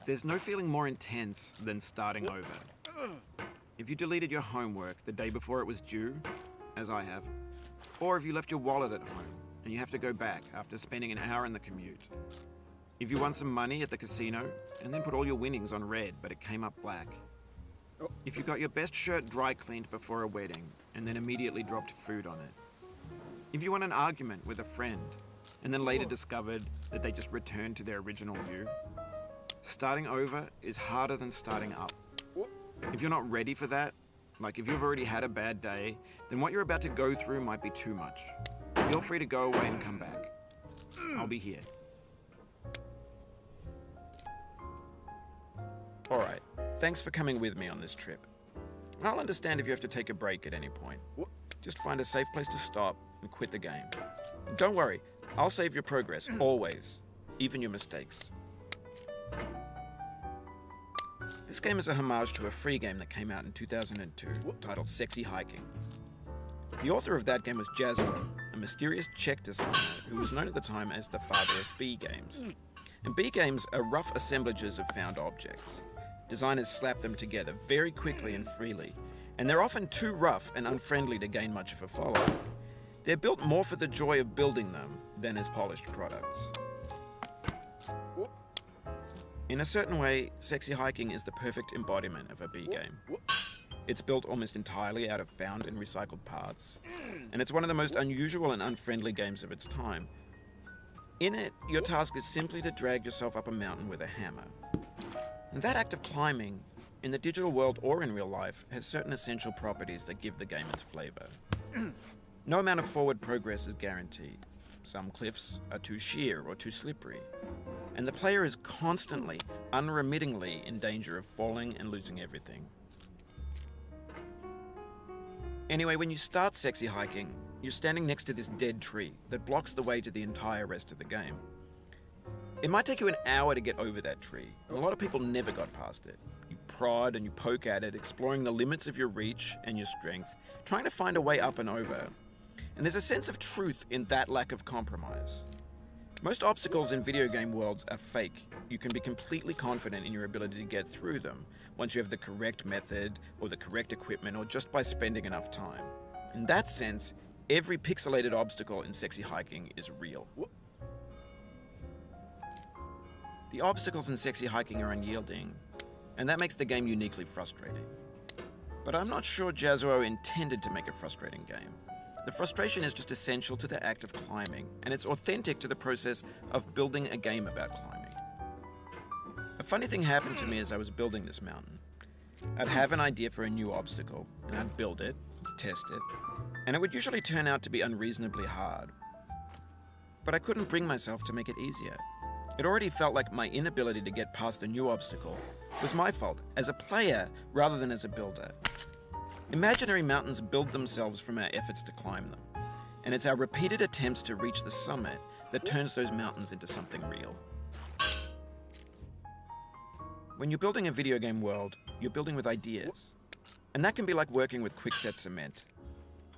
There's no feeling more intense than starting over. If you deleted your homework the day before it was due, as I have, or if you left your wallet at home and you have to go back after spending an hour in the commute. If you won some money at the casino and then put all your winnings on red but it came up black. If you got your best shirt dry cleaned before a wedding and then immediately dropped food on it. If you won an argument with a friend and then later discovered that they just returned to their original view. Starting over is harder than starting up. If you're not ready for that, like if you've already had a bad day, then what you're about to go through might be too much. Feel free to go away and come back. I'll be here. Alright, thanks for coming with me on this trip. I'll understand if you have to take a break at any point. Just find a safe place to stop and quit the game. Don't worry, I'll save your progress, always. Even your mistakes. This game is a homage to a free game that came out in 2002, titled Sexy Hiking. The author of that game was Jazzuo, a mysterious Czech designer who was known at the time as the father of B games. And B games are rough assemblages of found objects. Designers slap them together very quickly and freely, and they're often too rough and unfriendly to gain much of a following. They're built more for the joy of building them than as polished products. In a certain way, Sexy Hiking is the perfect embodiment of a B game. It's built almost entirely out of found and recycled parts, and it's one of the most unusual and unfriendly games of its time. In it, your task is simply to drag yourself up a mountain with a hammer. And that act of climbing, in the digital world or in real life, has certain essential properties that give the game its flavor. No amount of forward progress is guaranteed. Some cliffs are too sheer or too slippery. And the player is constantly, unremittingly in danger of falling and losing everything. Anyway, when you start Sexy Hiking, you're standing next to this dead tree that blocks the way to the entire rest of the game. It might take you an hour to get over that tree, and a lot of people never got past it. You prod and you poke at it, exploring the limits of your reach and your strength, trying to find a way up and over. And there's a sense of truth in that lack of compromise. Most obstacles in video game worlds are fake. You can be completely confident in your ability to get through them once you have the correct method or the correct equipment or just by spending enough time. In that sense, every pixelated obstacle in Sexy Hiking is real. The obstacles in Sexy Hiking are unyielding, and that makes the game uniquely frustrating. But I'm not sure Jazzuo intended to make a frustrating game. The frustration is just essential to the act of climbing, and it's authentic to the process of building a game about climbing. A funny thing happened to me as I was building this mountain. I'd have an idea for a new obstacle, and I'd build it, test it, and it would usually turn out to be unreasonably hard. But I couldn't bring myself to make it easier. It already felt like my inability to get past the new obstacle was my fault as a player rather than as a builder. Imaginary mountains build themselves from our efforts to climb them, and it's our repeated attempts to reach the summit that turns those mountains into something real. When you're building a video game world, you're building with ideas, and that can be like working with quickset cement.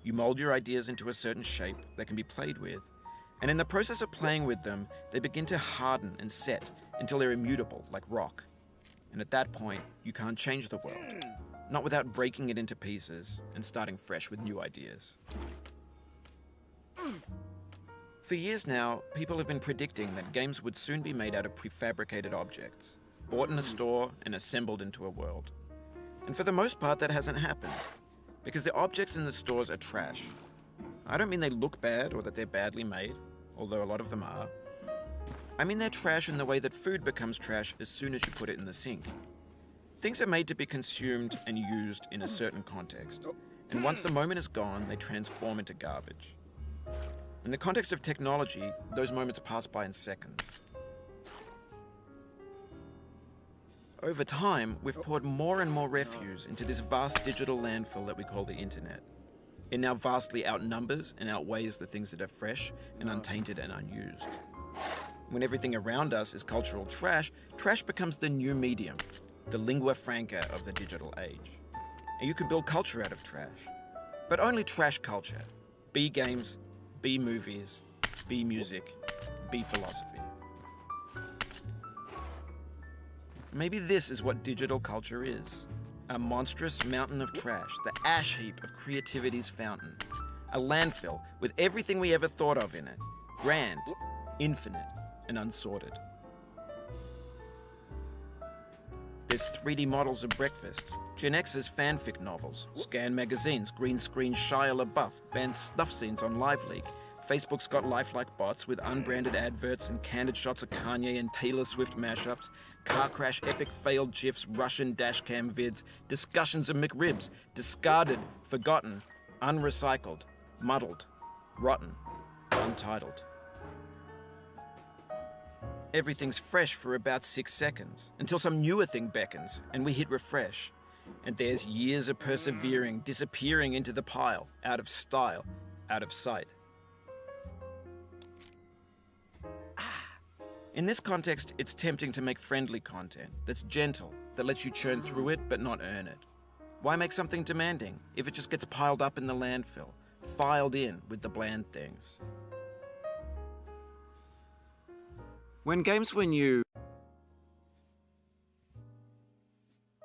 You mold your ideas into a certain shape that can be played with, and in the process of playing with them, they begin to harden and set until they're immutable, like rock. And at that point, you can't change the world. Not without breaking it into pieces and starting fresh with new ideas. For years now, people have been predicting that games would soon be made out of prefabricated objects, bought in a store and assembled into a world. And for the most part, that hasn't happened, because the objects in the stores are trash. I don't mean they look bad or that they're badly made, although a lot of them are. I mean they're trash in the way that food becomes trash as soon as you put it in the sink. Things are made to be consumed and used in a certain context, and once the moment is gone, they transform into garbage. In the context of technology, those moments pass by in seconds. Over time, we've poured more and more refuse into this vast digital landfill that we call the internet. It now vastly outnumbers and outweighs the things that are fresh and untainted and unused. When everything around us is cultural trash, trash becomes the new medium, the lingua franca of the digital age. And you can build culture out of trash. But only trash culture. B games, B movies, B music, B philosophy. Maybe this is what digital culture is. A monstrous mountain of trash, the ash heap of creativity's fountain. A landfill with everything we ever thought of in it. Grand, infinite, and unsorted. There's 3D models of breakfast, Gen X's fanfic novels, Scan magazines, green screen Shia LaBeouf, banned snuff scenes on LiveLeak. Facebook's got lifelike bots with unbranded adverts and candid shots of Kanye and Taylor Swift mashups, car crash epic failed GIFs, Russian dashcam vids, discussions of McRibs, discarded, forgotten, unrecycled, muddled, rotten, untitled. Everything's fresh for about 6 seconds, until some newer thing beckons, and we hit refresh. And there's years of persevering, disappearing into the pile, out of style, out of sight. In this context, it's tempting to make friendly content that's gentle, that lets you churn through it but not earn it. Why make something demanding if it just gets piled up in the landfill, filed in with the bland things? When games were new,